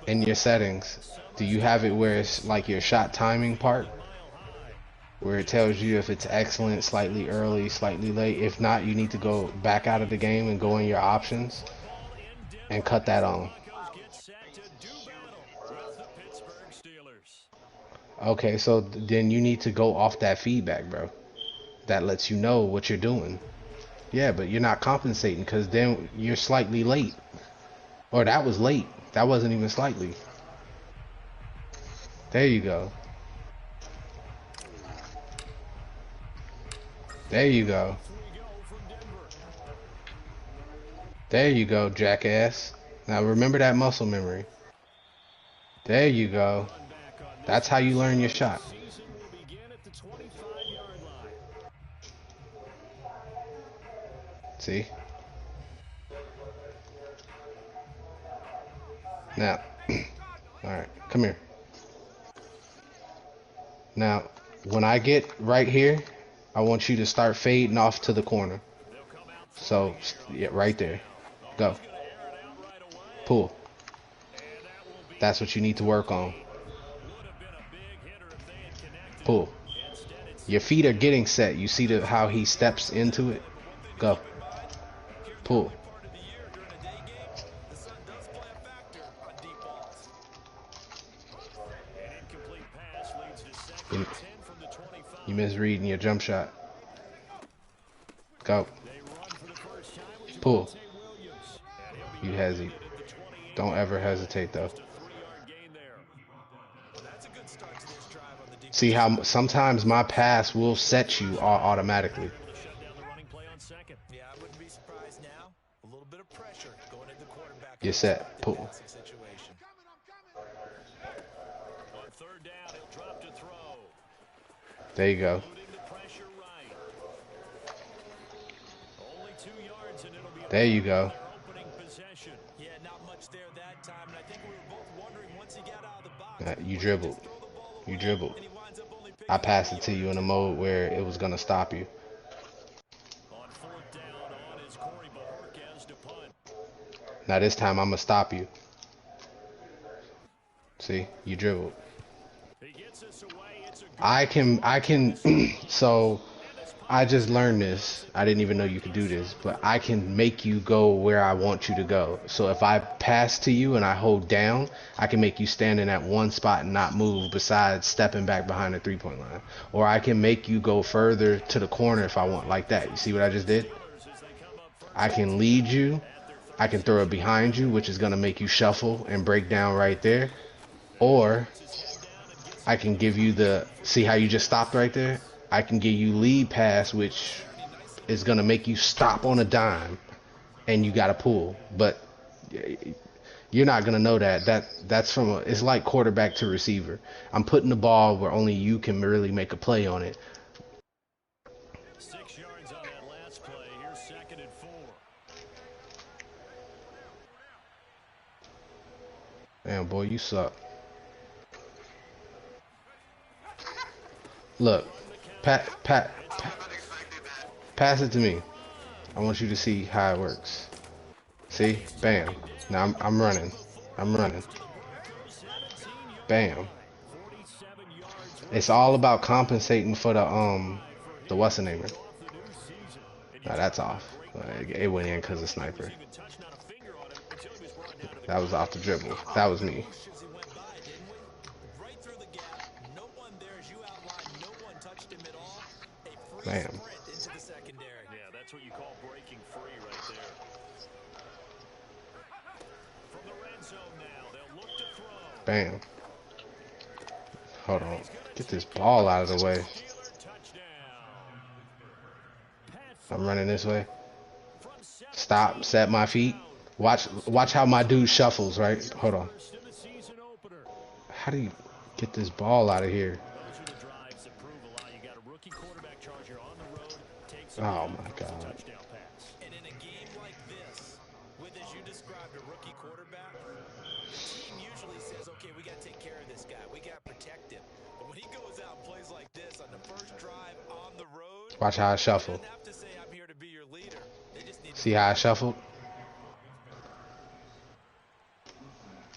In your settings, do you have it where it's like your shot timing part? Where it tells you if it's excellent, slightly early, slightly late. If not, you need to go back out of the game and go in your options and cut that on. Okay, so then you need to go off that feedback, bro. That lets you know what you're doing. Yeah, but you're not compensating because then you're slightly late. Or that was late. That wasn't even slightly. There you go. There you go. There you go, jackass. Now remember that muscle memory. There you go. That's how you learn your shot. See? Now, alright, come here. Now, when I get right here, I want you to start fading off to the corner. So, yeah, right there. Go. Pull. That's what you need to work on. Pull. Your feet are getting set. You see how he steps into it? Go. Pull. You misreading your jump shot. Go. Pull. You hesitate. Don't ever hesitate though. See how sometimes my pass will set you automatically. You're set. Pull. There you go. There you go. You dribbled. You dribbled. I passed it to you in a mode where it was going to stop you. Now this time I'm going to stop you. See? You dribbled. I can, so I just learned this. I didn't even know you could do this, but I can make you go where I want you to go. So if I pass to you and I hold down, I can make you stand in that one spot and not move besides stepping back behind the three-point line. Or I can make you go further to the corner if I want, like that. You see what I just did? I can lead you. I can throw it behind you, which is going to make you shuffle and break down right there. Or I can give you the, see how you just stopped right there? I can give you lead pass, which is going to make you stop on a dime and you got to pull. But you're not going to know that. That's from it's like quarterback to receiver. I'm putting the ball where only you can really make a play on it. 6 yards on that last play. Here's 2nd and 4. Damn, boy, you suck. Look, pass it to me. I want you to see how it works. See? Bam. Now I'm running. I'm running. Bam. It's all about compensating for the what's the name? Now that's off. It went in because of sniper. That was off the dribble. That was me. Bam. Yeah, that's what you call breaking free right there. From the red zone now, they'll look to throw. Bam. Hold on. Get this ball out of the way. I'm running this way. Stop. Set my feet. Watch how my dude shuffles, right? Hold on. How do you get this ball out of here? Oh my God. And in a game like this, with as you described a rookie quarterback, the team usually says, okay, we got to take care of this guy. We got to protect him. But when he goes out and plays like this on the first drive on the road, watch how I shuffle. they don't have to say, I'm here to be your leader. They just need see how I shuffled?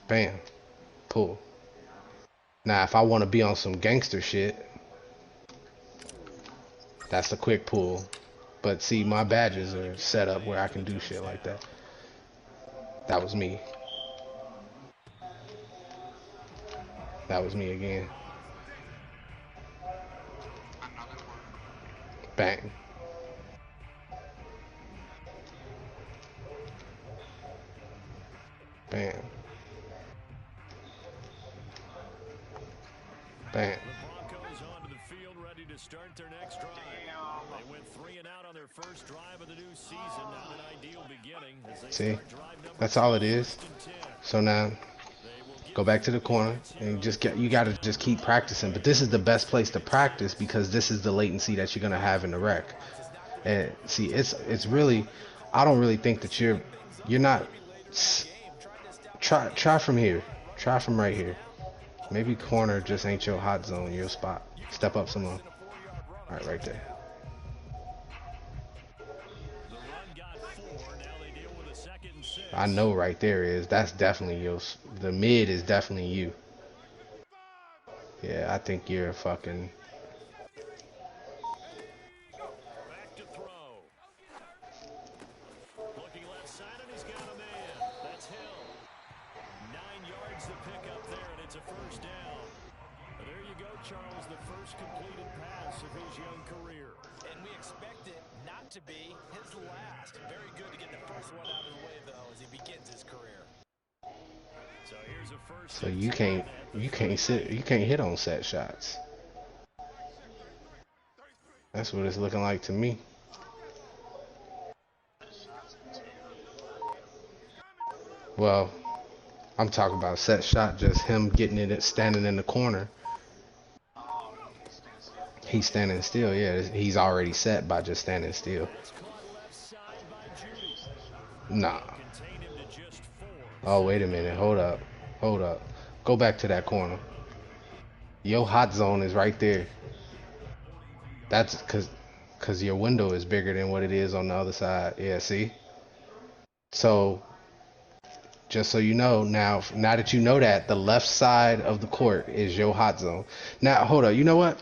Bam. Pull. Now, if I want to be on some gangster shit, that's a quick pull. But see, my badges are set up where I can do shit like that. That was me. That was me again. Bang. Bam. Bam. The Broncos onto the field, ready to start their next drive. They went 3 and out on their first drive of the new season. Not an ideal beginning as they See? start drive number That's all it 2, is. 1st and 10. So now, They will give go back to the corner and you gotta just keep practicing. But this is the best place to practice because this is the latency that you're gonna have in the rec. And see, it's really, I don't really think that you're not. Try from here. Try from right here. Maybe corner just ain't your hot zone, your spot. Step up some more. All right, right there. the run got 4. Now they deal with a 2nd and 6. I know right there is. That's definitely your. The mid is definitely you. Yeah, I think you're a fucking. Back to throw. Looking left side, and he's got a man. That's Hill. 9 yards to pick up there, and it's a 1st down. There you go, Charles, the first completed pass of his young career. And we expect it not to be his last. Very good to get the first one out of the way, though, as he begins his career. So here's a first. So you can't hit on set shots. That's what it's looking like to me. Well, I'm talking about set shot, just him getting it, standing in the corner. He's standing still, yeah. He's already set by just standing still. Nah. Oh, wait a minute. Hold up. Hold up. Go back to that corner. Your hot zone is right there. That's because your window is bigger than what it is on the other side. Yeah, see? So, just so you know, now that you know that, the left side of the court is your hot zone. Now, hold up. You know what?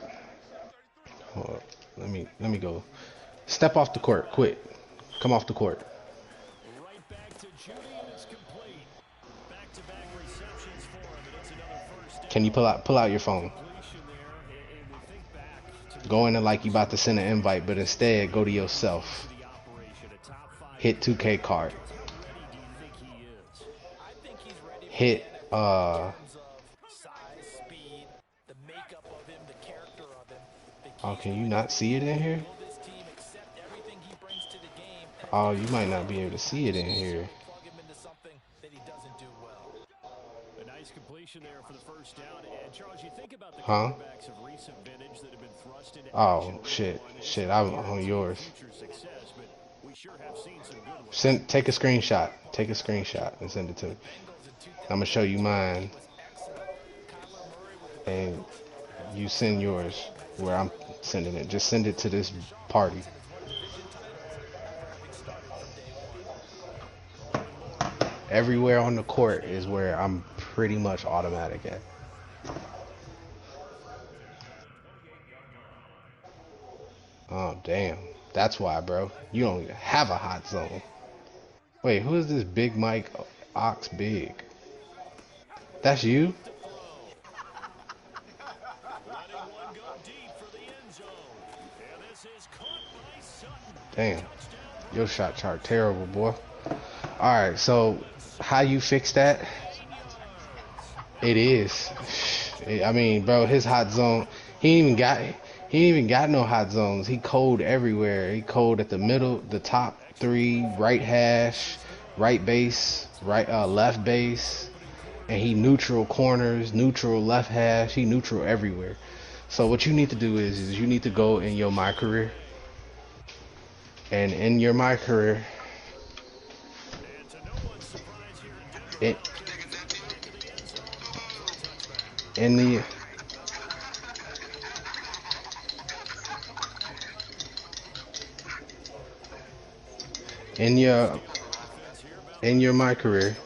Hold up. Let me go. Step off the court. Quick. Come off the court. Right back to Judy, and it's complete. Back-to-back receptions for him, and it's another first down. Can you pull out your phone? Completion there, and we think back to Go in there like you about to send an invite, but instead go to yourself. the operation, a top 5. Hit 2K card. How ready do you think he is? I think he's ready. Hit In terms of size, speed, the makeup of him, the character of him. Oh, can you not see it in here? Will this team accept everything he brings to the game? Oh, you might not be able to see it in here. Plug him into something that he doesn't do well. A nice completion there for the first down. And Charles, you think about the Huh? quarterbacks of recent vintage that have been thrust into Oh, action. shit, I'm on yours. Future success, but we sure have seen some good ones. Take a screenshot. Take a screenshot and send it to me. I'm gonna show you mine, and you send yours where I'm sending it. Just send it to this party. Everywhere on the court is where I'm pretty much automatic at. Oh, damn. That's why, bro. You don't even have a hot zone. Wait, who is this Big Mike Ox Big? That's you? Letting one go deep for the end zone. And this is caught by Sutton. Damn. Your shot chart terrible, boy. Alright, so how you fix that? It is. I mean, bro, his hot zone, he ain't even got no hot zones. He cold everywhere. He cold at the middle, the top 3, right hash, right base, left base, and he neutral corners, neutral left hash, he neutral everywhere. So what you need to do is you need to go in your My Career. And in your My Career, And to no one's surprise here, it in the in your My Career,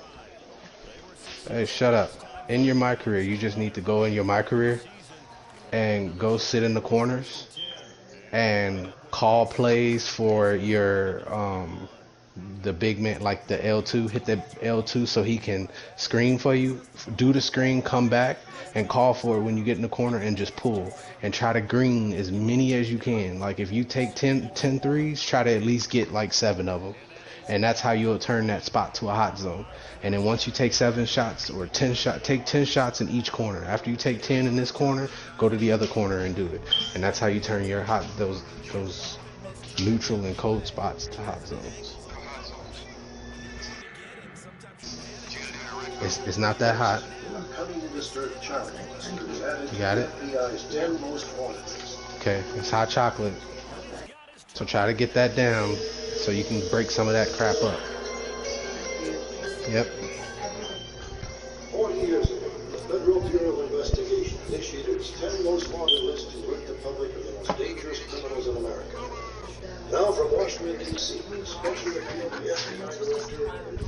Hey, shut up. In your my career, you just need to go in your my career and go sit in the corners and call plays for your the big man, like the L2, hit the L2 so he can screen for you, do the screen, come back and call for it when you get in the corner and just pull and try to green as many as you can. Like if you take 10 threes, try to at least get like 7 of them. And that's how you'll turn that spot to a hot zone. And then once you take 7 shots or 10 take 10 shots in each corner. After you take 10 in this corner, go to the other corner and do it. And that's how you turn your those neutral and cold spots to hot zones. It's not that hot. You got it? Okay, it's hot chocolate. So try to get that down so you can break some of that crap up. Yep. 40 years ago, the Federal Bureau of Investigation initiated its 10 most wanted list to rid the public of the most dangerous criminals in America. Now from Washington, D.C., special appeal to the FBI director.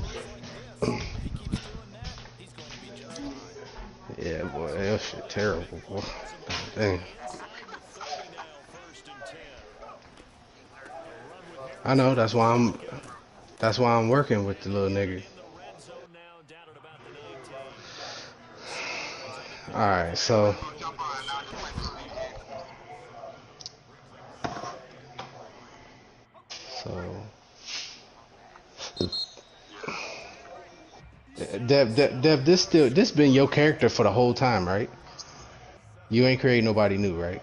Yeah, boy, that shit terrible, boy. Dang. I know, that's why I'm working with the little nigga. Alright, so Dev, this been your character for the whole time, right? You ain't create nobody new, right?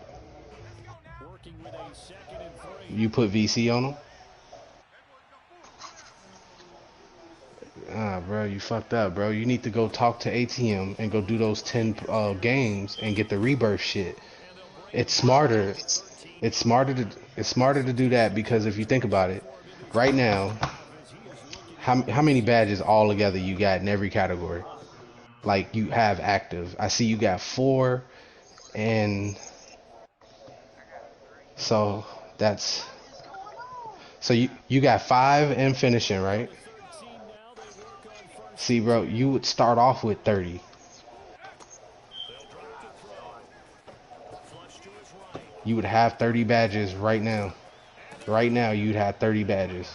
You put VC on them? Ah, bro, you fucked up, bro. You need to go talk to ATM and go do those 10 games and get the rebirth shit. It's smarter. It's smarter to do that because if you think about it, right now, how many badges all together you got in every category? Like you have active. I see you got 4, and so that's so you got 5 in finishing, right? See, bro, you would start off with 30. You would have 30 badges right now. Right now, you'd have 30 badges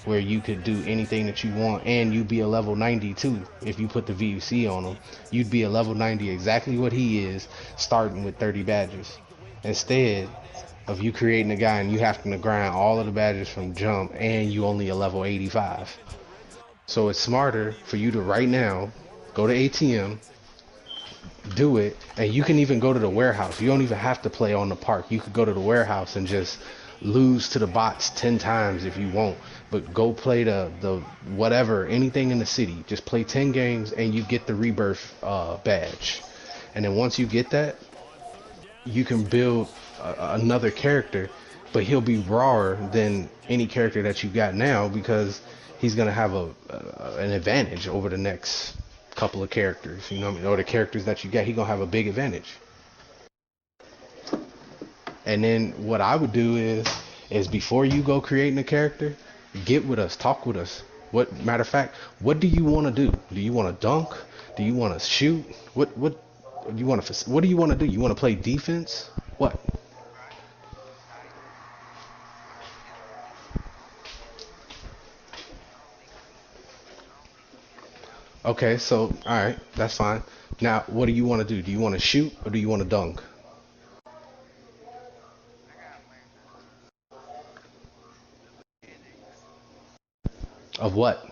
where you could do anything that you want, and you'd be a level 90 too. If you put the VUC on him, you'd be a level 90, exactly what he is, starting with 30 badges. Instead of you creating a guy and you having to grind all of the badges from jump, and you only a level 85. So it's smarter for you to right now go to ATM, do it, and you can even go to the warehouse. You don't even have to play on the park. You could go to the warehouse and just lose to the bots 10 times if you want, but go play the whatever, anything in the city. Just play 10 games and you get the rebirth badge. And then once you get that, you can build another character, but he'll be rawer than any character that you got now because he's gonna have an advantage over the next couple of characters, you know what I mean? Or the characters that you got, he gonna have a big advantage. And then what I would do is before you go creating a character, get with us, talk with us. What matter of fact, what do you want to do? Do you want to dunk? Do you want to shoot? What do you want to? What do you want to do? You want to play defense? What? Okay, so all right, that's fine. Now, what do you want to do? Do you want to shoot or do you want to dunk? Of what?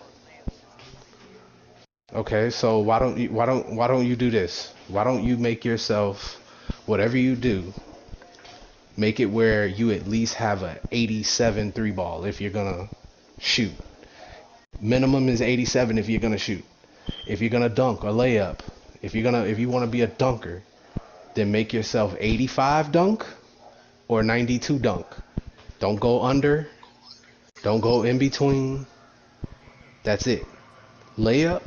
Okay, so why don't you do this? Why don't you make yourself whatever you do, make it where you at least have a 87 three ball if you're gonna shoot. Minimum is 87 if you're gonna shoot. If you're gonna dunk or layup, if you want to be a dunker, then make yourself 85 dunk or 92 dunk. Don't go under, don't go in between. That's it. Layup,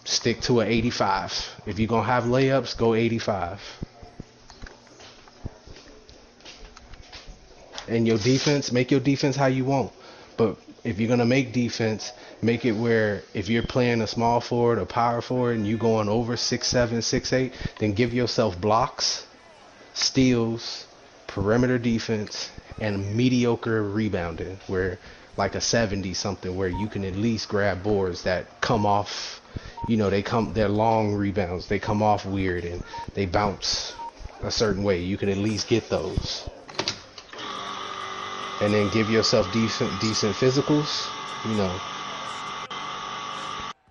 stick to a 85. If you're gonna have layups, go 85. And your defense, make your defense how you want. But if you're gonna make defense, make it where if you're playing a small forward or power forward and you going over 6'7", 6'8", then give yourself blocks, steals, perimeter defense, and mediocre rebounding, where like a 70 something, where you can at least grab boards that come off, they're long rebounds, they come off weird and they bounce a certain way. You can at least get those, and then give yourself decent physicals.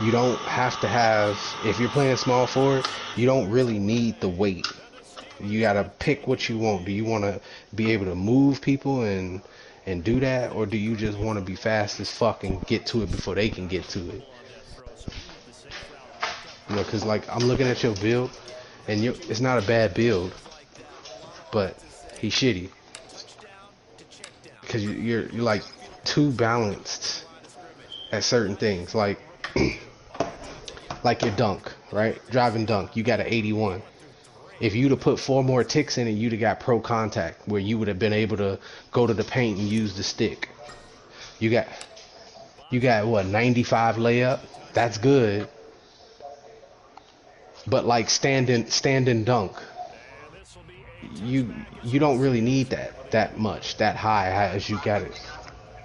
You don't have to have, if you're playing small forward, you don't really need the weight. You gotta pick what you want. Do you want to be able to move people and do that, or do you just want to be fast as fuck and get to it before they can get to it? Because like I'm looking at your build, and it's not a bad build, but he's shitty because you're like too balanced at certain things, like like your dunk, right? Driving dunk, you got an 81. If you'd have put 4 more ticks in it, you'd have got pro contact, where you would have been able to go to the paint and use the stick. You got what, 95 layup? That's good. But like stand and dunk, you don't really need that much, that high as you got it.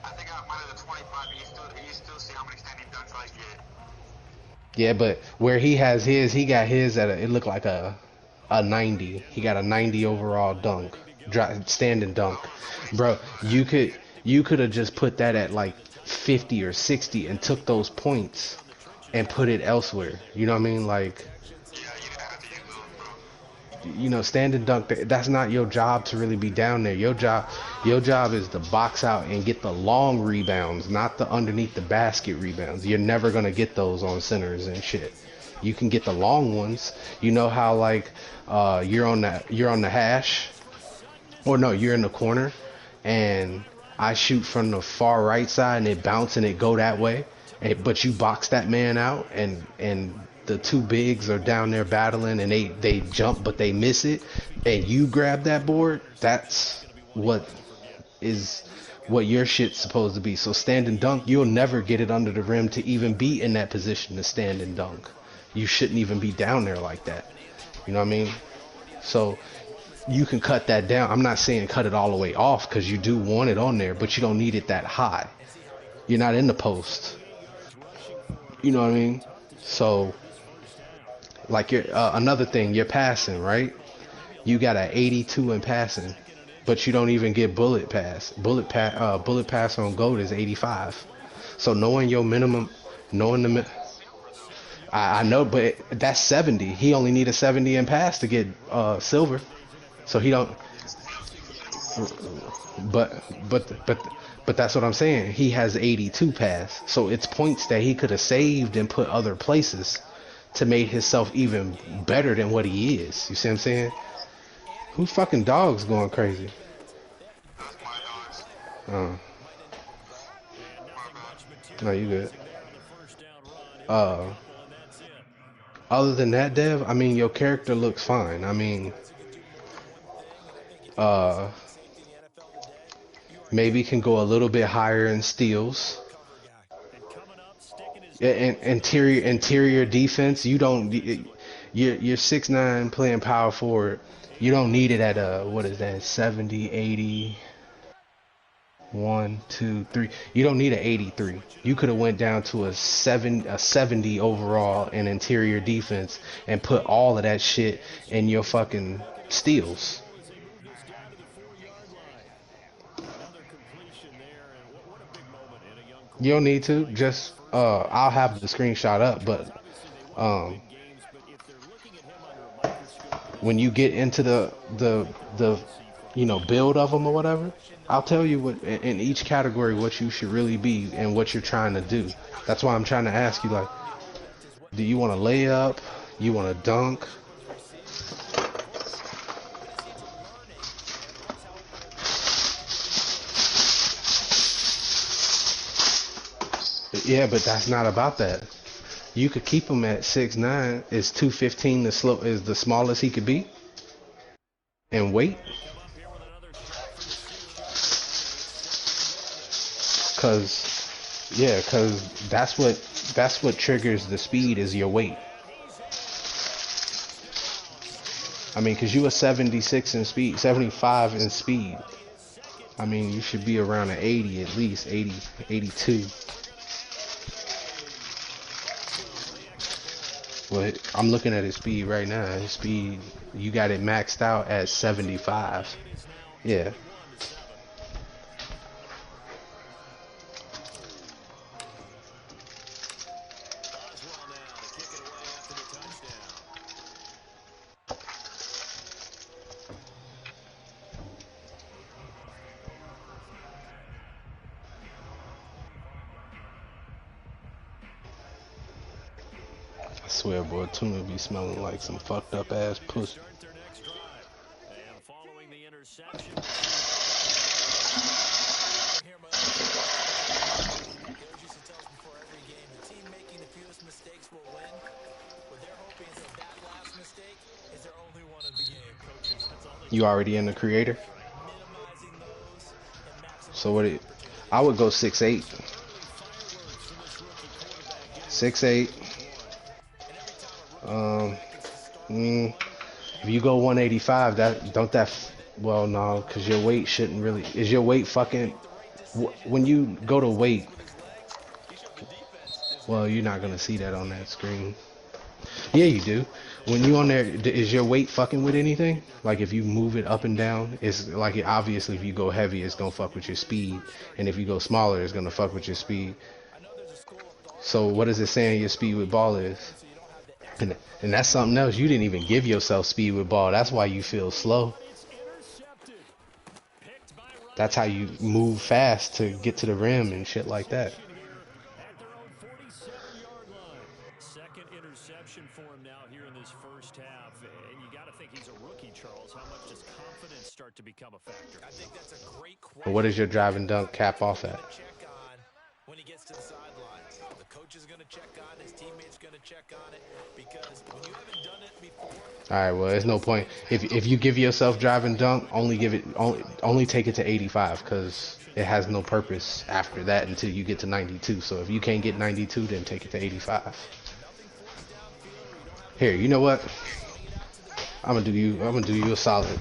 I think I might have the 25, but you still see how many standing dunks I get. Yeah, but where he has his, he got his at it looked like a 90. He got a 90 overall dunk, standing dunk. Bro, you could have just put that at like 50 or 60 and took those points and put it elsewhere. You know what I mean? Like, stand and dunk, that's not your job to really be down there. Your job is to box out and get the long rebounds, not the underneath the basket rebounds. You're never gonna get those on centers and shit. You can get the long ones. You know how like you're on the hash, or no, you're in the corner, and I shoot from the far right side and it bounce and it go that way, but you box that man out, and the 2 bigs are down there battling and they jump but they miss it, and you grab that board. That's what your shit's supposed to be. So stand and dunk, you'll never get it under the rim to even be in that position to stand and dunk. You shouldn't even be down there like that. You know what I mean? So you can cut that down. I'm not saying cut it all the way off, because you do want it on there, but you don't need it that high. You're not in the post. You know what I mean? So like another thing, you're passing, right? You got an 82 in passing, but you don't even get bullet pass. Bullet pass on GOAT is 85. So knowing your minimum, I know, but that's 70. He only need a 70 in pass to get silver. So he don't. But that's what I'm saying. He has 82 pass. So it's points that he could have saved and put other places to make himself even better than what he is. You see what I'm saying? Who fucking dog's going crazy? Oh. No, you good. Other than that, Dev, I mean, your character looks fine. I mean, maybe can go a little bit higher in steals. Interior defense, you don't. You're 6'9", playing power forward. You don't need it at what is that, 70, 80, 1, 2, 3. You don't need an 83. You could have went down to a 70 overall in interior defense and put all of that shit in your fucking steals. You don't need to. Just I'll have the screenshot up, but when you get into the build of them or whatever, I'll tell you what in each category what you should really be and what you're trying to do. That's why I'm trying to ask you, like, do you want to lay up? You want to dunk? Yeah, but that's not about that. You could keep him at 6'9". Is 215 is the smallest he could be? And wait. Cause Yeah, because that's what triggers the speed is your weight. I mean, because you were 76 in speed, 75 in speed. I mean, you should be around an 80 at least, 80, 82. But I'm looking at his speed right now. His speed, you got it maxed out at 75. Yeah. Boswell now to kick it away after the touchdown. I swear, boy, Tuna be smelling like some fucked up ass pussy. Start their next drive. And following the interception. Here, my coach used to tell us before every game, the team making the fewest mistakes will win. What they're hoping is that last mistake is their only one of the game. Coaches, that's all they You already in the creator? minimizing those and maximizing. So what it, I would go 6'8". 6'8". Um, mm, if you go 185, well, no, because your weight shouldn't really, is your weight fucking, when you go to weight, well, you're not going to see that on that screen. Yeah, you do. When you on there, is your weight fucking with anything? Like if you move it up and down, it's like obviously if you go heavy, it's gonna fuck with your speed, and if you go smaller, it's gonna fuck with your speed. So what is it saying your speed with ball is? And that's something else. You didn't even give yourself speed with ball. That's why you feel slow. That's how you move fast to get to the rim and shit like that. At their own 47-yard line. Second interception for him now here in this first half. And you got to think he's a rookie, Charles. How much does confidence start to become a factor? I think that's a great question. What does your drive and dunk cap off at? Check on when he gets to the sidelines. The coach is going to check on it. His teammates going to check on it. Because when you haven't done it before. All right, well, there's no point. If you give yourself drive and dunk, only take it to 85 because it has no purpose after that until you get to 92. So if you can't get 92, then take it to 85. Here, you know what? I'm gonna do you a solid.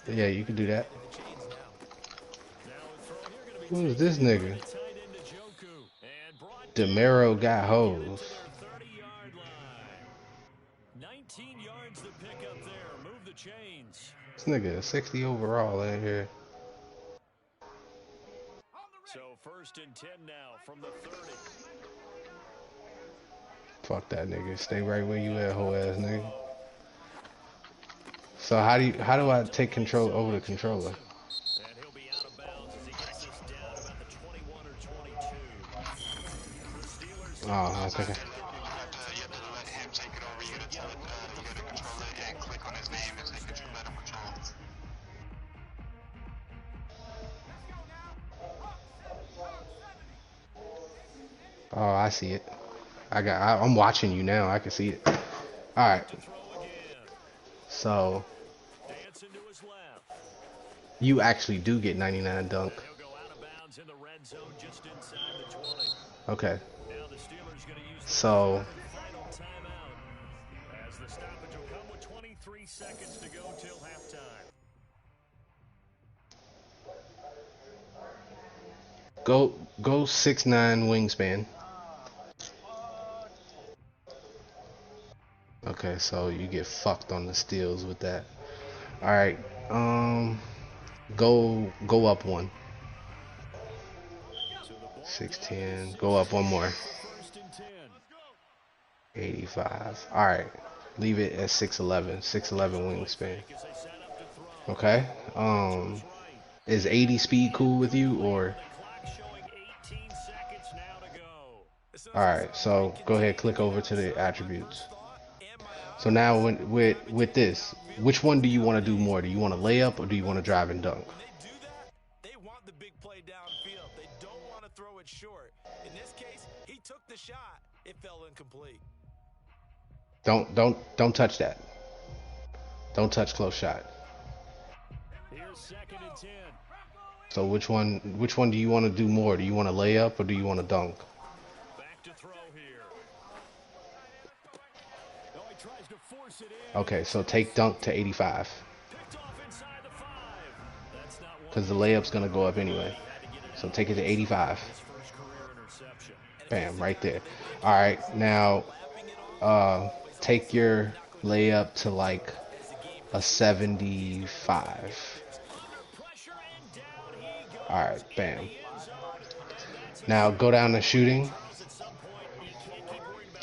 Yeah, you can do that. Who is this nigga? Demero got hoes. 30-yard line. 19 yards to pick up there. Move the chains. This nigga is 60 overall in here. So first and 10 now from the 30. Fuck that nigga. Stay right where you at, hoe ass nigga. So how do I take control over the controller? And he'll be out of bounds as he gets this down about the 21 or 22. The Steelers. Oh, okay. You have to let him take it over. You gotta tell it, you gotta control it and click on his name and say control, let him control. Oh, I see it. I'm watching you now. I can see it. All right. So Dancing to his left. you actually do get 99 dunk. He'll go out of bounds in the red zone just inside the 20. Okay. Now the Steelers going to use So the final timeout as the stoppage will come with 23 seconds to go till halftime. go 6'9" wingspan. Okay, so you get fucked on the steals with that. All right. Go up one. 6'10". Go up one more. First and 10. 85. All right. Leave it at 6'11". 6'11" wingspan. As they set up to throw. Okay. Is 80 speed cool with you or? Clock showing 18 seconds now to go. All right. So go ahead, click over to the attributes. So now with this, which one do you want to do more? Do you want to lay up or do you want to drive and dunk? They do that. They want the big play downfield. They don't want to throw it short. In this case, he took the shot. It fell incomplete. Don't touch that. Don't touch close shot. Here's second and 10. So which one do you want to do more? Do you want to lay up or do you want to dunk? Back to throw here. Oh, he tries to force it in. Okay, so take dunk to 85 Picked off inside the 5. That's not one. because the layup's gonna go up anyway. So take it to 85. His first career interception. Bam, right there. All right, now take your layup to like a 75. Pressure and down he goes. All right, bam. Now go down to shooting.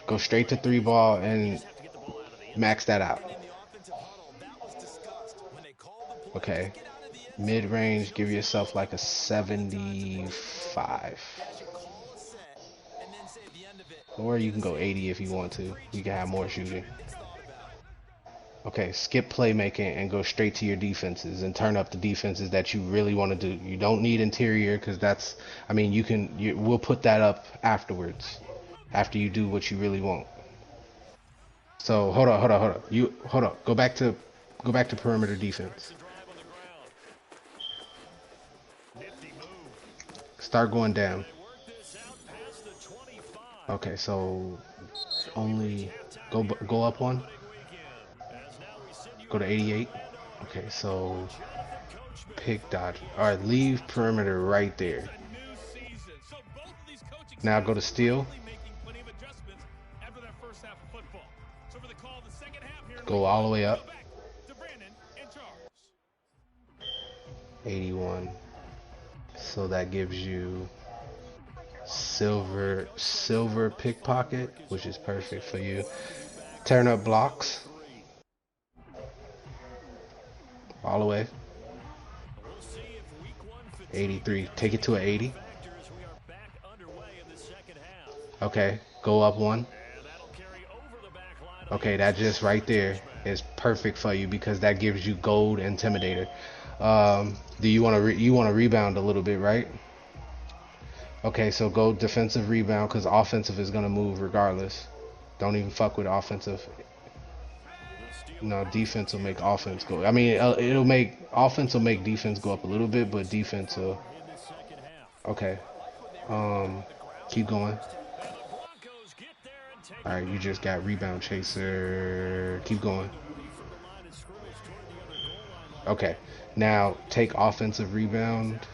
Go straight to 3 ball and max that out. Okay. Mid-range, give yourself like a 75. Or you can go 80 if you want to. You can have more shooting. Okay, skip playmaking and go straight to your defenses and turn up the defenses that you really want to do. You don't need interior because that's, I mean, we'll put that up afterwards, after you do what you really want. So hold on. Go back to perimeter defense. Start going down. Okay, so only go up one. Go to 88. Okay, so pick dodge. All right, leave perimeter right there. Now go to steal. Go all the way up. 81. So that gives you silver pickpocket, which is perfect for you. Turn up blocks. All the way. 83. Take it to an 80. Okay, go up one. Okay, that just right there is perfect for you because that gives you gold intimidator. Do you want to rebound a little bit, right? Okay, so go defensive rebound because offensive is gonna move regardless. Don't even fuck with offensive. No, defense will make offense go. I mean, it'll make offense will make defense go up a little bit, but defense will. Okay. Keep going. All right, you just got rebound chaser. Keep going. Okay. Now take offensive rebound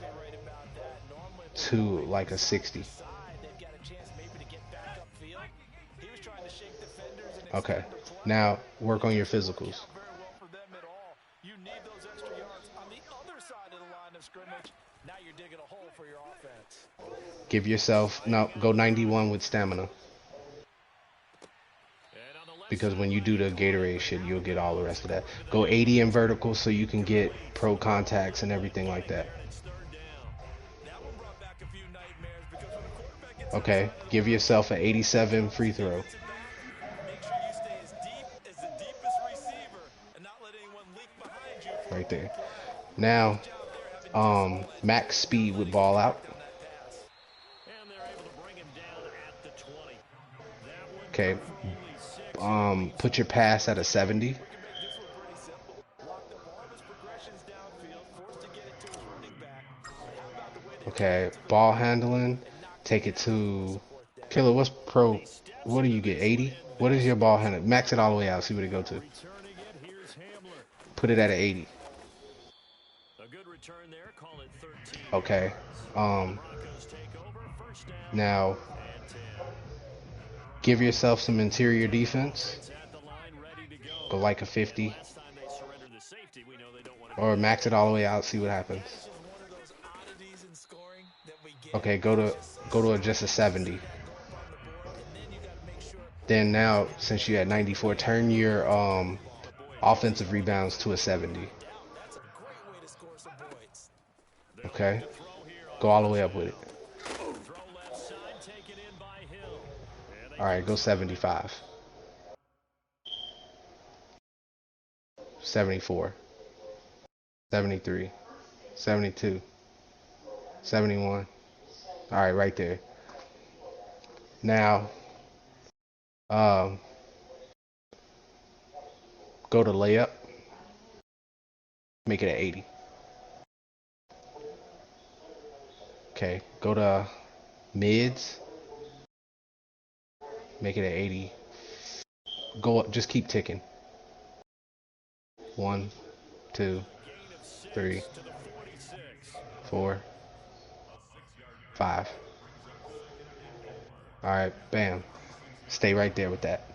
to like a 60. Okay. Now work on your physicals. Give yourself go 91 with stamina. Because when you do the Gatorade shit, you'll get all the rest of that. Go 80 in vertical so you can get pro contacts and everything like that. Okay, give yourself an 87 free throw. Right there. Now, max speed with ball out. Okay. Put your pass at a 70. Okay, ball handling. Take it to Killer. What's pro? What do you get? 80? What is your ball handling? Max it all the way out. See what it go to. Put it at an 80. Okay. Now give yourself some interior defense. Go like a 50. Or max it all the way out. See what happens. Okay, go to just a 70. Then now, since you had 94, turn your offensive rebounds to a 70. Okay, go all the way up with it. All right, go 75. 74. 73. 72. 71. All right, right there. Now, go to layup. Make it an 80. Okay, go to mids, make it at 80. Go up, just keep ticking. 1, 2, 3, 4, 5. All right, bam. Stay right there with that.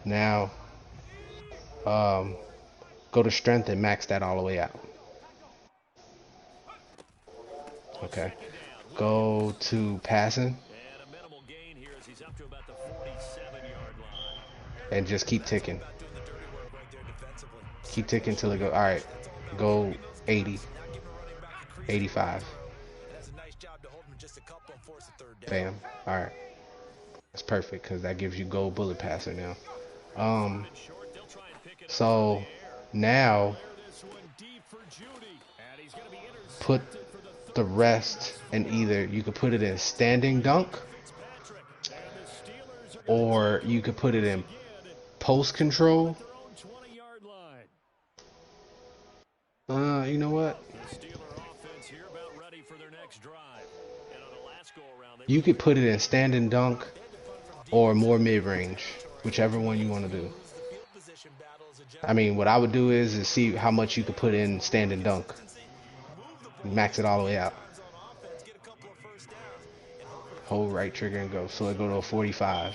Now, go to strength and max that all the way out. Okay. Go to passing and just keep ticking. Keep ticking till it go. All right. Go 80, 85. Bam. All right. That's perfect because that gives you gold bullet passer now. So now put the rest and either you could put it in standing dunk or you could put it in post control. You know what? You could put it in standing dunk or more mid-range, whichever one you want to do. I mean, what I would do is see how much you could put in standing dunk. Max it all the way out. Hold right trigger and go. So it go to a 45.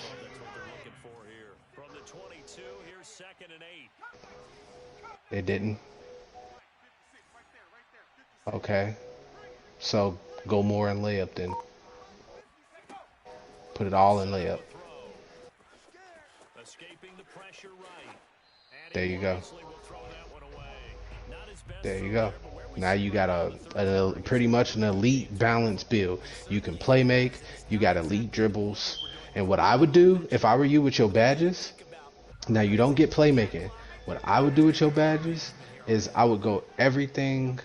It didn't. Okay. So go more in layup then. Put it all in layup. There you go. There you go. Now you got a pretty much an elite balanced build. You can play make, you got elite dribbles. And what I would do if I were you with your badges, now you don't get playmaking. What I would do with your badges is I would go everything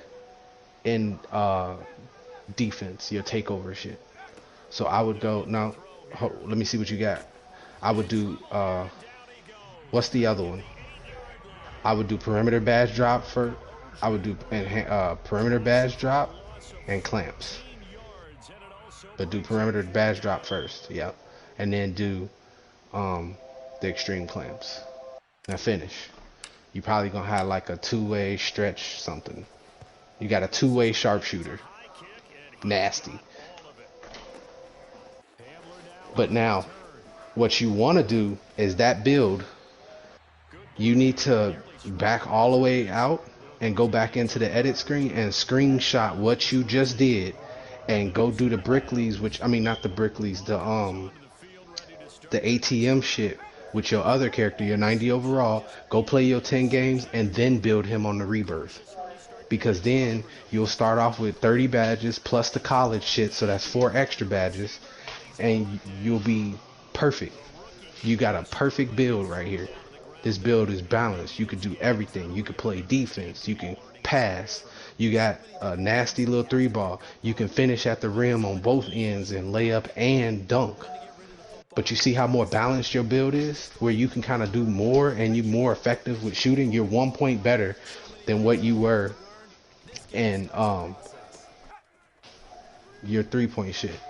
in defense, your takeover shit. So I would go, now let me see what you got. I would do what's the other one? I would do perimeter badge drop for. I would do perimeter badge drop and clamps. But do perimeter badge drop first, yep. And then do the extreme clamps. Now finish. You probably gonna have like a two-way stretch something. You got a two-way sharpshooter. Nasty. But now, what you want to do is that build. You need to back all the way out and go back into the edit screen and screenshot what you just did and go do the Brickleys, which I mean not the Brickleys, the ATM shit with your other character, your 90 overall. Go play your 10 games and then build him on the rebirth. Because then you'll start off with 30 badges plus the college shit, so that's 4 extra badges, and you'll be perfect. You got a perfect build right here. This build is balanced. You could do everything. You could play defense. You can pass. You got a nasty little 3-ball. You can finish at the rim on both ends and lay up and dunk. But you see how more balanced your build is, where you can kind of do more and you're more effective with shooting. You're 1 point better than what you were in your 3-point shit.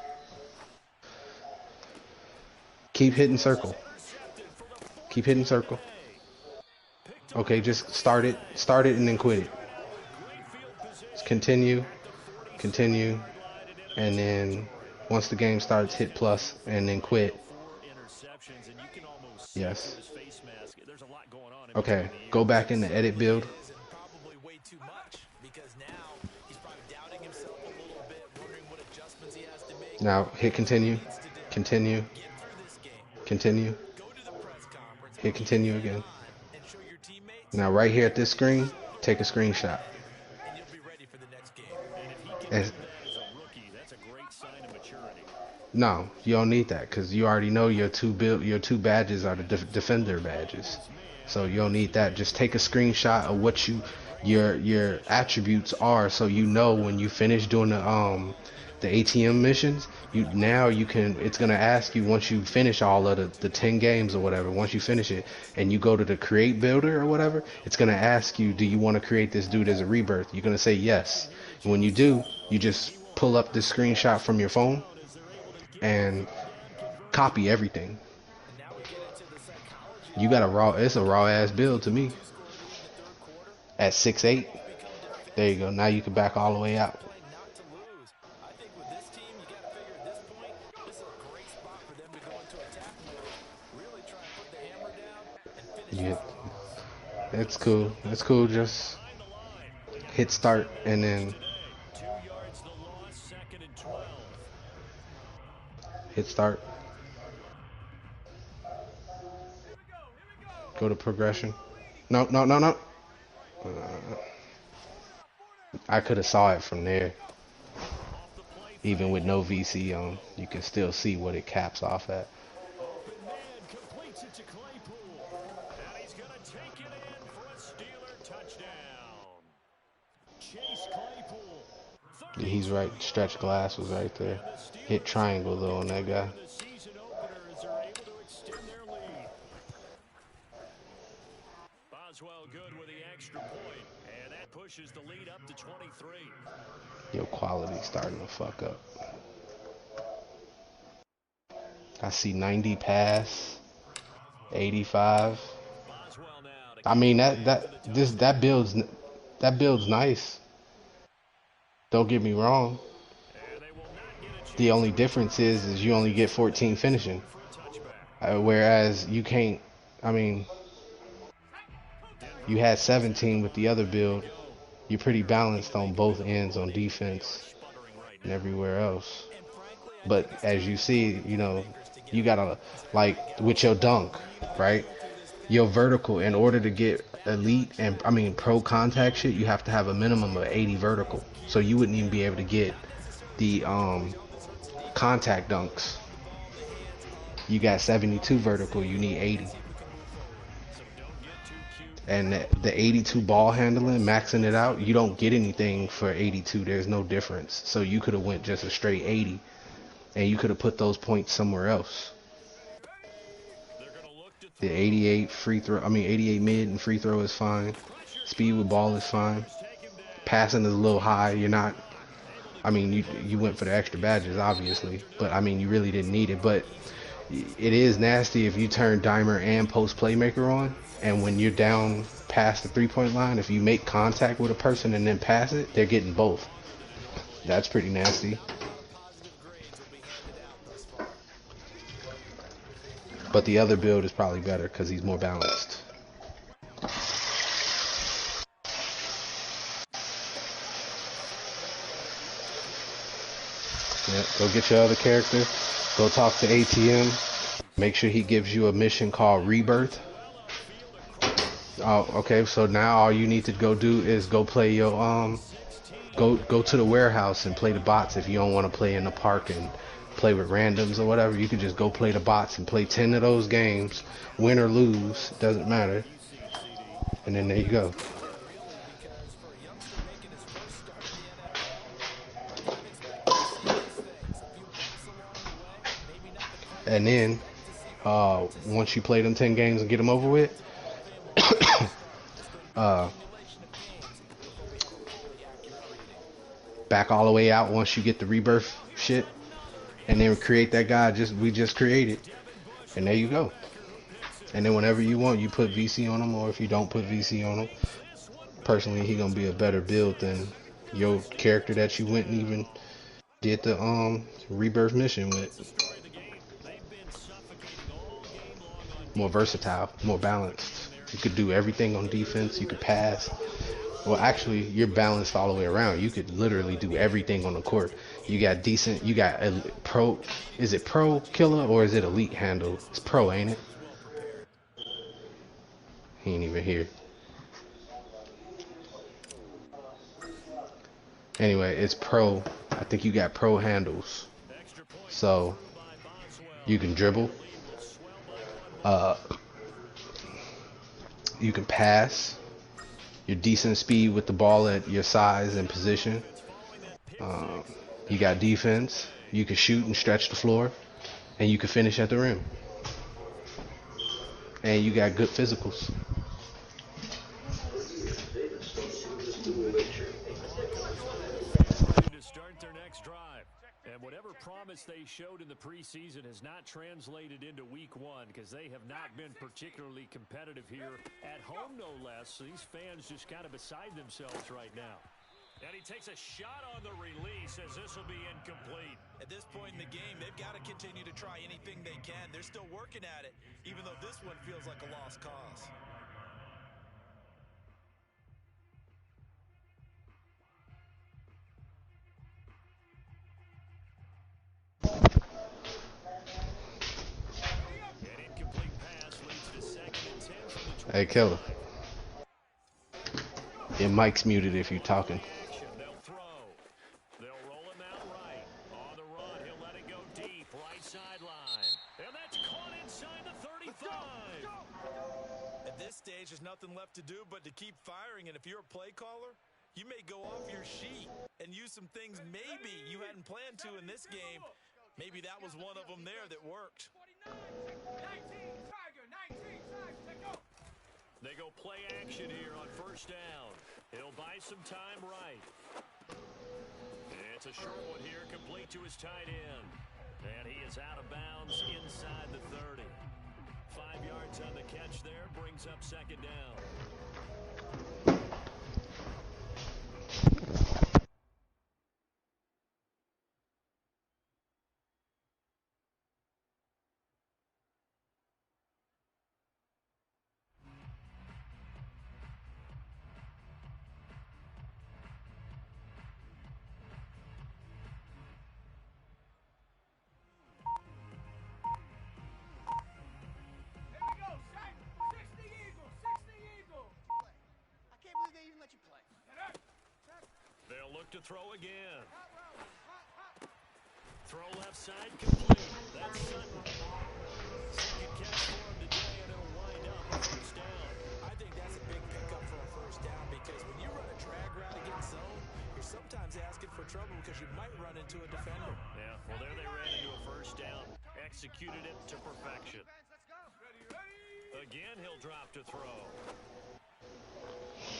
Keep hitting circle. Keep hitting circle. Okay, just start it and then quit it. Just continue, and then once the game starts, hit plus and then quit. Yes. Okay, go back in the edit build. Now hit continue, hit continue again. Now right here at this screen, take a screenshot. No, you don't need that because you already know your two badges are the defender badges, so you don't need that. Just take a screenshot of what your attributes are, so you know when you finish doing the ATM missions, it's gonna ask you once you finish all of the 10 games or whatever. Once you finish it and you go to the create builder or whatever, it's gonna ask you, do you want to create this dude as a rebirth? You're gonna say yes. And when you do, you just pull up this screenshot from your phone and copy everything. You got a raw, it's a raw ass build to me. At 6'8", there you go. Now you can back all the way out. Yeah, it's cool. It's cool. Just hit start and then hit start. Go to progression. No. I could have saw it from there. Even with no VC on, you can still see what it caps off at. Yeah, he's right. Stretch glass was right there. Hit triangle though on that guy. Boswell good with the extra point, and that pushes the lead up to 23. Your quality starting to fuck up. I see 90 pass, 85. I mean that build's nice. Don't get me wrong. The only difference is you only get 14 finishing, whereas you can't. I mean, you had 17 with the other build. You're pretty balanced on both ends on defense and everywhere else. But as you see, you know, you gotta, like with your dunk, right? Your vertical, in order to get elite and I mean pro contact shit, you have to have a minimum of 80 vertical. So you wouldn't even be able to get the contact dunks. You got 72 vertical, you need 80. And the 82 ball handling, maxing it out, you don't get anything for 82. There's no difference. So you could have went just a straight 80, and you could have put those points somewhere else. The 88 free throw, I mean 88 mid and free throw is fine. Speed with ball is fine. Passing is a little high. You're not. I mean, you went for the extra badges, obviously, but I mean you really didn't need it. But it is nasty if you turn dimer and post playmaker on. And when you're down past the three-point line, if you make contact with a person and then pass it, they're getting both. That's pretty nasty. But the other build is probably better because he's more balanced. Yeah, go get your other character. Go talk to ATM. Make sure he gives you a mission called Rebirth. Oh, okay, so now all you need to go do is go play your go to the warehouse and play the bots. If you don't want to play in the park and play with randoms or whatever, you can just go play the bots and play 10 of those games, win or lose, doesn't matter. And then there you go. And then once you play them 10 games and get them over with, back all the way out once you get the rebirth shit, and then create that guy we just created, and there you go. And then whenever you want, you put VC on him, or if you don't put VC on him, personally he gonna be a better build than your character that you went and even did the rebirth mission with. More versatile, more balanced. You could do everything on defense. You could pass. Well, actually, you're balanced all the way around. You could literally do everything on the court. You got decent. You got a pro. Is it pro killer or is it elite handle? It's pro, ain't it? He ain't even here. Anyway, it's pro. I think you got pro handles. So you can dribble. You can pass. You're decent speed with the ball at your size and position. You got defense. You can shoot and stretch the floor, and you can finish at the rim. And you got good physicals. To start their next drive. promise they showed in the preseason has not translated into week one because they have not been particularly competitive here at home, no less. So these fans just kind of beside themselves right now. And he takes a shot on the release as this will be incomplete. At this point in the game, they've got to continue to try anything they can. They're still working at it, even though this one feels like a lost cause. An incomplete pass leads to 2nd and 10 from the 20. Hey, Killer. Your mic's muted if you're talking. Action. They'll throw. They'll roll him out right. On the run, he'll let it go deep. Right sideline. And that's caught inside the 35. At this stage, there's nothing left to do but to keep firing. And if you're a play caller, you may go off your sheet and use some things maybe you hadn't planned to in this game. Maybe that was one of them there that worked. They go play action here on 1st down. He'll buy some time right. It's a short one here, complete to his tight end. And he is out of bounds inside the 30. 5 yards on the catch there, brings up 2nd down. They'll look to throw again. Throw left side complete. That's Sutton. 2nd catch for him today, and it'll wind up a 1st down. I think that's a big pickup for a 1st down because when you run a drag route against zone, you're sometimes asking for trouble because you might run into a defender. Yeah, well, there they ran into a 1st down. Executed it to perfection. Again, he'll drop to throw.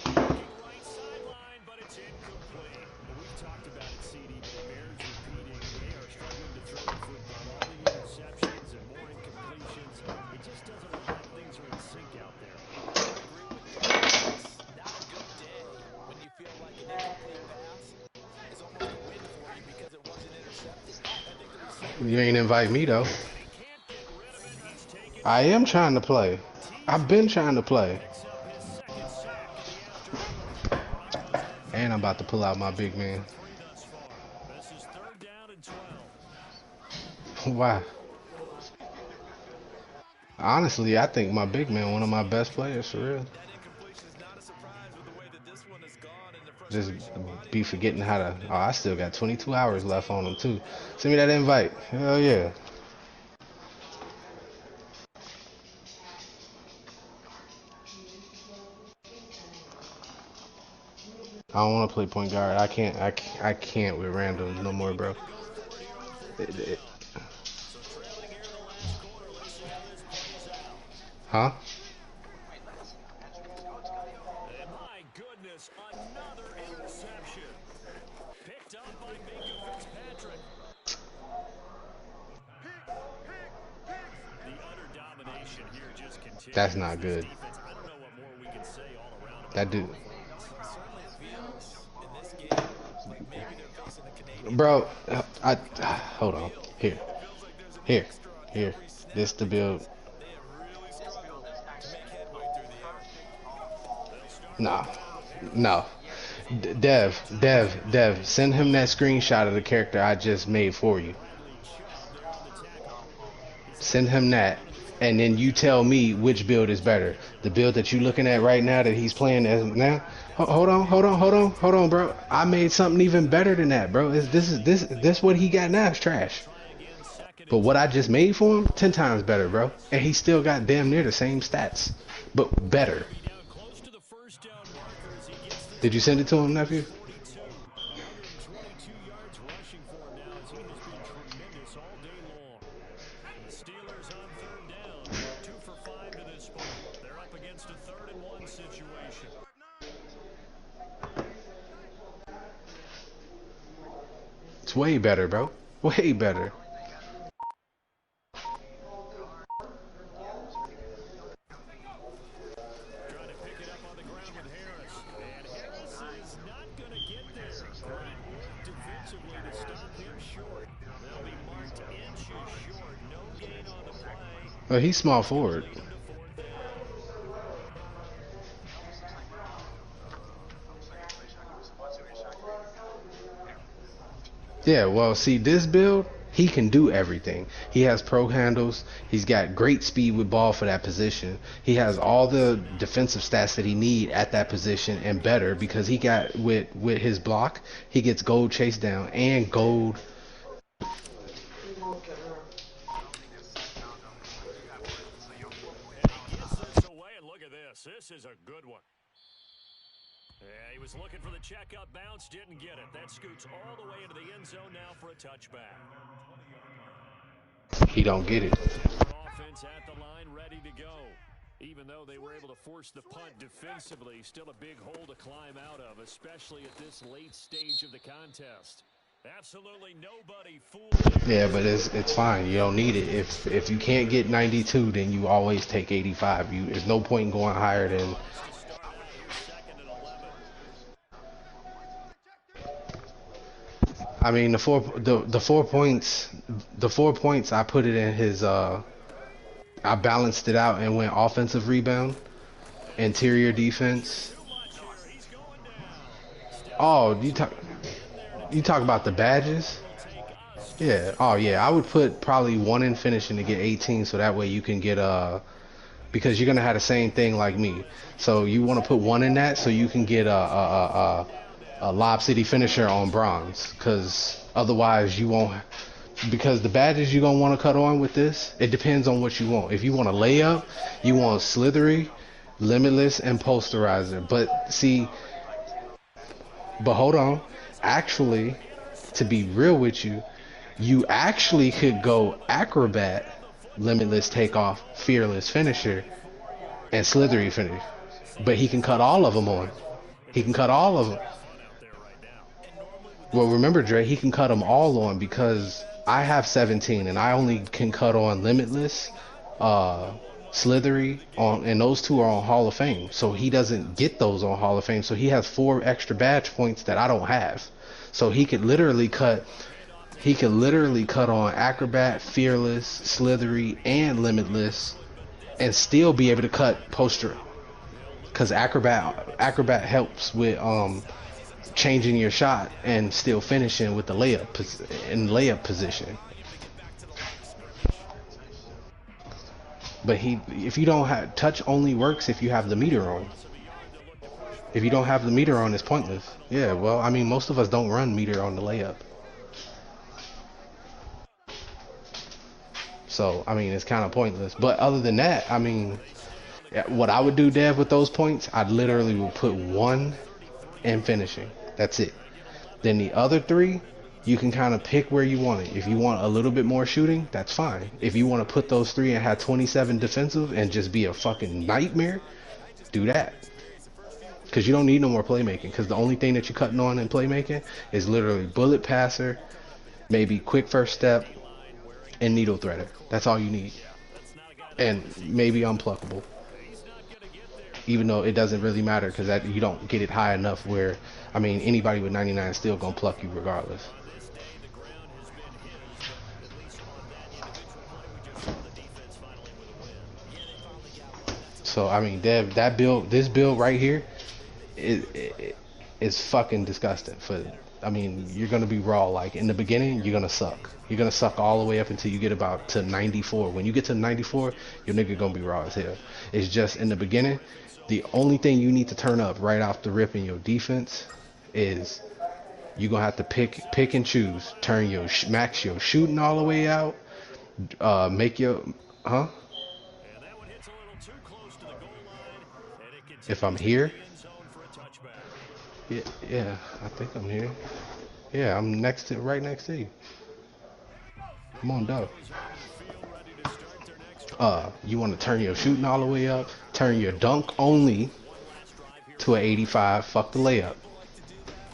Looking right sideline, but it's incomplete. We've talked about it, CD, but the Bears repeating they are struggling to throw the football. All the interceptions and more incompletions. It just doesn't look like things are in sync out there. I agree with you. It's not a good day when you feel like an incomplete pass is almost a win for you because it wasn't intercepted. I think the receiver You ain't invite me, though. They can't get rid of it. He's taken I am trying to play. I've been trying to play. picks up his 2nd sack of the afternoon. And I'm about to pull out my big man. 3 thus far. This is 3rd down and 12. Why? Honestly, I think my big man one of my best players, for real. that incompletion is not a surprise with the way that this one has gone and the Just frustration. be forgetting how to. Oh, I still got 22 hours left on him, too. Send me that invite. Hell yeah. I don't want to play point guard. I can't with random no more, bro. It- huh? And my goodness, another interception. Picked up by Minka Fitzpatrick. The utter domination here just continues. That's not This good. defense, I don't know what more we can say all around about That dude. Certainly it feels in this game like maybe they're facing the Canadians. Bro, hold on. Here. Here. Here. This the build. They have really struggled to make headway through the air. No. No. Dev, send him that screenshot of the character I just made for you. Send him that, and then you tell me which build is better. The build that you looking at right now that he's playing as now. Hold on, bro. I made something even better than that, bro. This what he got now is trash. But what I just made for him, 10 times better, bro. And he still got damn near the same stats, but better. down close to the 1st down marker as he gets the Did you send it to him, nephew? 22. 122 yards rushing for him now as he has been tremendous all day long. The Steelers on 3rd down. 2 for 5 to this point. They're up against a 3rd and 1 situation. It's way better, bro. Way better. Trying to pick it up on the ground with Harris. And Harris is not going to get there. Great work defensively to stop him short. They'll be marked inches short. No gain on the play. Oh, he's small forward. Lead 'em to fourth down. Yeah, well, see, this build, he can do everything. He has pro handles. He's got great speed with ball for that position. He has all the defensive stats that he need at that position and better because he got with his block, he gets gold chase down and gold. Gets this away, and look at this. This is a good one. Yeah, he was looking for the checkup bounce, didn't get it. That scoots all the way into the end zone now for a touchback. He don't get it. Offense at the line, ready to go. Even though they were able to force the punt defensively, still a big hole to climb out of, especially at this late stage of the contest. Absolutely nobody fooled there. Yeah, but it's fine. You don't need it. If you can't get 92, then you always take 85. There's no point in going higher than. Second and 11. I mean, the 4 points I put it in his I balanced it out and went offensive rebound, interior defense. Oh, you talk about the badges? Yeah. Oh yeah, I would put probably 1 in finishing to get 18, so that way you can get because you're gonna have the same thing like me. So you want to put 1 in that so you can get a Lob City finisher on bronze, because otherwise you won't. Because the badges you're gonna want to cut on with this, it depends on what you want. If you want a layup, you want slithery, limitless, and posterizer. But see, but hold on. Actually, to be real with you, you actually could go acrobat, limitless takeoff, fearless finisher, and slithery finish. But he can cut all of them on. He can cut all of them. Well, remember, Dre, he can cut them all on because I have 17 and I only can cut on limitless, slithery on, and those 2 are on Hall of Fame. So he doesn't get those on Hall of Fame. So he has 4 extra badge points that I don't have. So he could literally cut. He could literally cut on acrobat, fearless, slithery, and limitless, and still be able to cut poster. Because acrobat helps with changing your shot and still finishing with the layup position. But if you don't have touch, only works if you have the meter on. If you don't have the meter on, it's pointless. Yeah, well, I mean, most of us don't run meter on the layup. So, I mean, it's kind of pointless. But other than that, I mean, what I would do, Dev, with those points, I'd literally would put 1 in finishing. That's it. Then the other 3, you can kind of pick where you want it. If you want a little bit more shooting, that's fine. If you want to put those 3 and have 27 defensive and just be a fucking nightmare, do that. Because you don't need no more playmaking. Because the only thing that you're cutting on in playmaking is literally bullet passer, maybe quick first step, and needle threader. That's all you need. And maybe unpluckable. Even though it doesn't really matter because you don't get it high enough where, I mean, anybody with 99 is still going to pluck you regardless. So, I mean, Dev, this build right here is fucking disgusting. I mean, you're going to be raw. Like, in the beginning, you're going to suck. You're going to suck all the way up until you get about to 94. When you get to 94, your nigga going to be raw as hell. It's just in the beginning, the only thing you need to turn up right off the rip in your defense is you're going to have to pick and choose. Turn your max your shooting all the way out. Make your... Huh? If I'm here? Yeah, I think I'm here. Yeah, I'm right next to you. Come on, dog. You want to turn your shooting all the way up, turn your dunk only to an 85, fuck the layup.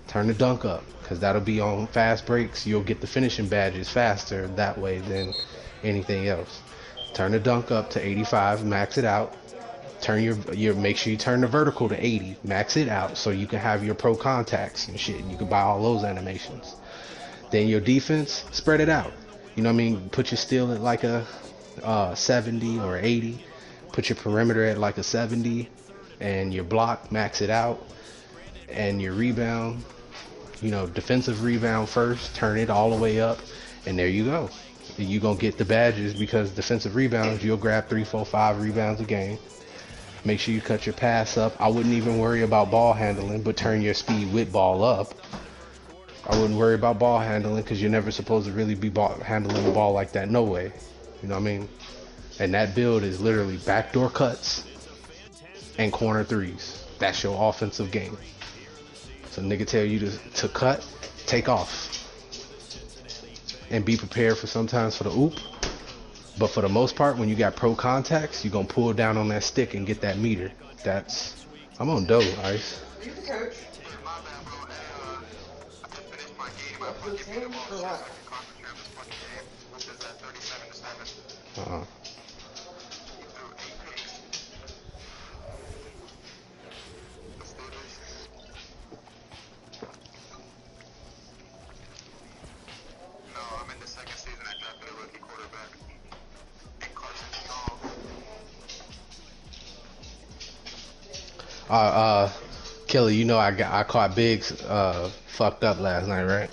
Turn the dunk up. because that'll be on fast breaks. You'll get the finishing badges faster that way than anything else. Turn the dunk up to 85, max it out. Turn your make sure you turn the vertical to 80, max it out so you can have your pro contacts and shit. You can buy all those animations. Then your defense, spread it out. You know what I mean? Put your steal at like a 70 or 80. Put your perimeter at like a 70, and your block, max it out. And your rebound, you know, defensive rebound first, turn it all the way up, and there you go. You're gonna get the badges because defensive rebounds, you'll grab 3, 4, 5 rebounds a game. Make sure you cut your pass up. I wouldn't even worry about ball handling, but turn your speed with ball up. I wouldn't worry about ball handling because you're never supposed to really be handling the ball like that. No way. You know what I mean? And that build is literally backdoor cuts and corner threes. That's your offensive game. So nigga tell you to cut, take off. And be prepared for sometimes for the oop. But for the most part, when you got pro contacts, you're going to pull down on that stick and get that meter. That's... I'm on dough, Ice. Are you the coach? My bad, bro. I just finished my game. I What, for the fucking team football or what? conference round this fucking game, which is at 37-7. Uh-uh. He threw 8 picks. The Steelers. No, I'm in the second season. I drafted a rookie quarterback. And Carson Strong. Kelly, you know I caught Biggs fucked up last night, right?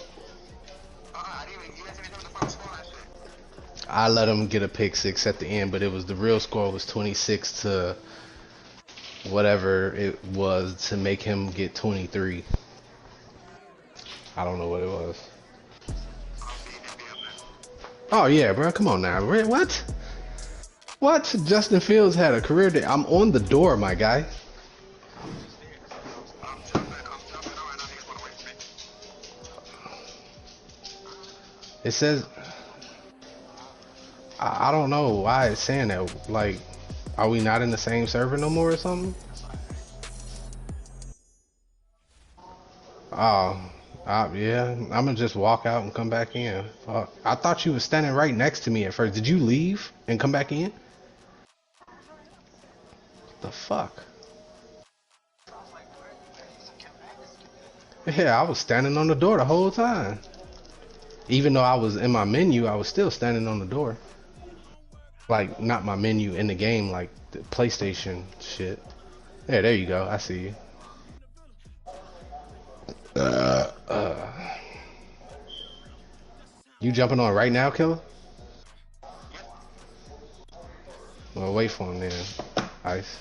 I didn't even, you guys didn't know the final score and shit. I let him get a pick six at the end, but it was the real score was 26 to whatever it was to make him get 23. I don't know what it was. Oh yeah, bro, come on now. What? What? Justin Fields had a career day. I'm on the door, my guy. I'm jumping on right now. Niggas wanna wait for me. It says I don't know why it's saying that. Like, are we not in the same server no more or something? Oh, yeah. I'm gonna just walk out and come back in. Fuck. I thought you was standing right next to me at first. Did you leave and come back in? The fuck? Yeah, I was standing on the door the whole time. Even though I was in my menu, I was still standing on the door. Like, not my menu in the game, like the PlayStation shit. Yeah, there you go. I see you. You jumping on right now, Killer? Well, wait for him then, Ice.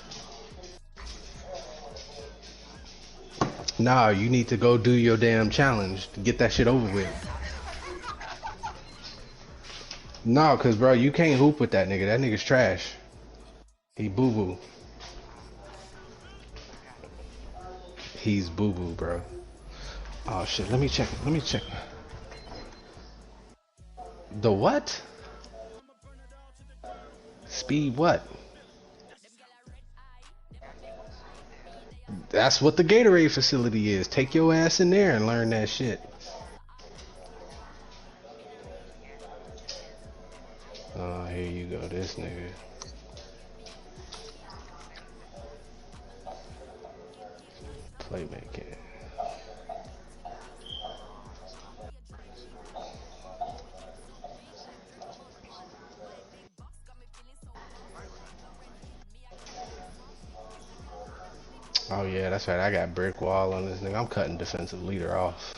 Nah, you need to go do your damn challenge to get that shit over with. No, cause bro, you can't hoop with that nigga. That nigga's trash. He boo boo. He's boo boo, bro. Oh shit, let me check. Let me check. The what? Speed what? That's what the Gatorade facility is. Take your ass in there and learn that shit. Oh, here you go, this nigga. Playmaking. Oh yeah, that's right. I got brick wall on this nigga. I'm cutting defensive leader off.